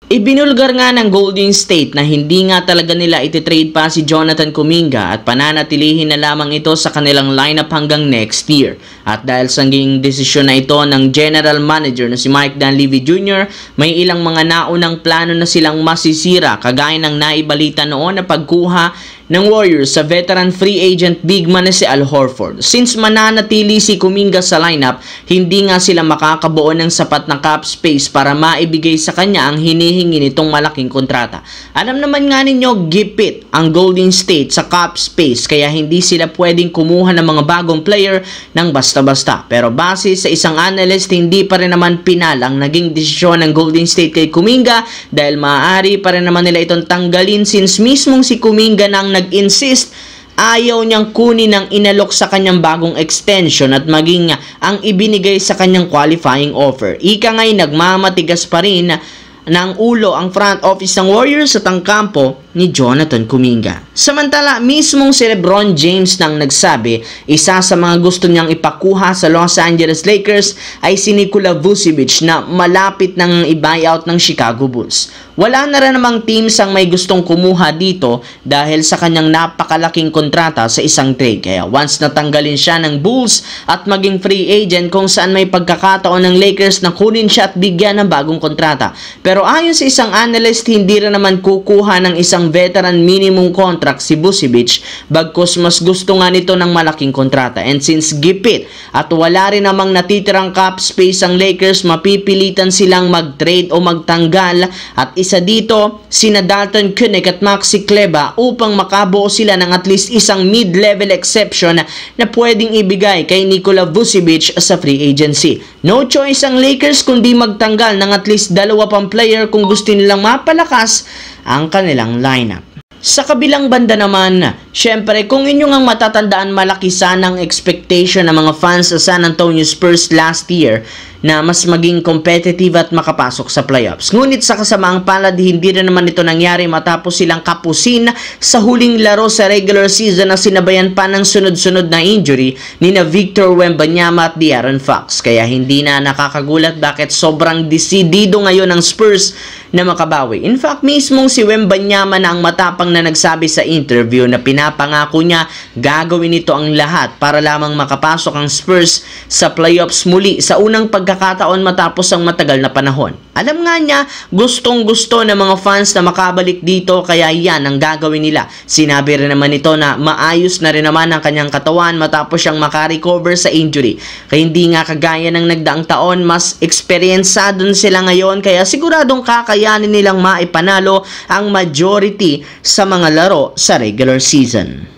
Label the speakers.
Speaker 1: Ibinulgar nga ng Golden State na hindi nga talaga nila ititrade pa si Jonathan Kuminga at pananatilihin na lamang ito sa kanilang lineup hanggang next year. At dahil sa naging desisyon na ito ng general manager na si Mike Dunleavy Jr., may ilang mga naunang plano na silang masisira kagaya ng naibalita noon na pagkuha ng Warriors sa veteran free agent big man na si Al Horford. Since mananatili si Kuminga sa lineup, hindi nga sila makakabuo ng sapat na cap space para maibigay sa kanya ang hinihingi nitong malaking kontrata. Alam naman nga ninyo, gipit ang Golden State sa cap space kaya hindi sila pwedeng kumuha ng mga bagong player ng basta-basta. Pero base sa isang analyst, hindi pa rin naman pinal ang naging desisyon ng Golden State kay Kuminga dahil maaari pa rin naman nila itong tanggalin since mismong si Kuminga nang nag-insist ayaw niyang kunin ang inalok sa kanyang bagong extension at maging ang ibinigay sa kanyang qualifying offer. Ika nga'y nagmamatigas pa rin ng ulo ang front office ng Warriors at ang kampo ni Jonathan Kuminga. Samantala, mismong si LeBron James nang nagsabi, isa sa mga gusto niyang ipakuha sa Los Angeles Lakers ay si Nikola Vucevic na malapit nang i-buyout ng Chicago Bulls. Wala na rin namang teams ang may gustong kumuha dito dahil sa kanyang napakalaking kontrata sa isang trade. Kaya once natanggalin siya ng Bulls at maging free agent kung saan may pagkakataon ng Lakers na kunin siya at bigyan ng bagong kontrata. Pero ayon sa isang analyst, hindi rin naman kukuha ng isang veteran minimum contract si Vucevic bagkus mas gusto nga nito ng malaking kontrata. And since gipit at wala rin namang natitirang cap space ang Lakers, mapipilitan silang mag-trade o magtanggal at isa dito sina Dalton Keunig at Maxi Kleber upang makabuo sila ng at least isang mid-level exception na pwedeng ibigay kay Nikola Vucevic sa free agency. No choice ang Lakers kundi magtanggal ng at least dalawa pang player kung gusto nilang mapalakas ang kanilang lineup. Sa kabilang banda naman, syempre kung inyo ngang matatandaan, malaki sanang expectation ng mga fans sa San Antonio Spurs last year na mas maging competitive at makapasok sa playoffs. Ngunit sa kasamaang palad, hindi na naman ito nangyari matapos silang kapusin sa huling laro sa regular season na sinabayan pa ng sunod-sunod na injury ni na Victor Wembanyama at De'Aaron Fox. Kaya hindi na nakakagulat bakit sobrang desidido ngayon ng Spurs na makabawi. In fact, mismong si Wembanyama na ang matapang na nagsabi sa interview na pinapangako niya gagawin ito ang lahat para lamang makapasok ang Spurs sa playoffs muli sa unang pagkakataon matapos ang matagal na panahon. Alam nga niya, gustong-gusto ng mga fans na makabalik dito kaya yan ang gagawin nila. Sinabi rin naman ito na maayos na rin naman ang kanyang katawan matapos siyang makarecover sa injury. Kaya hindi nga kagaya ng nagdaang taon, mas experiencado sila ngayon kaya siguradong kakayanin nilang maipanalo ang majority sa mga laro sa regular season.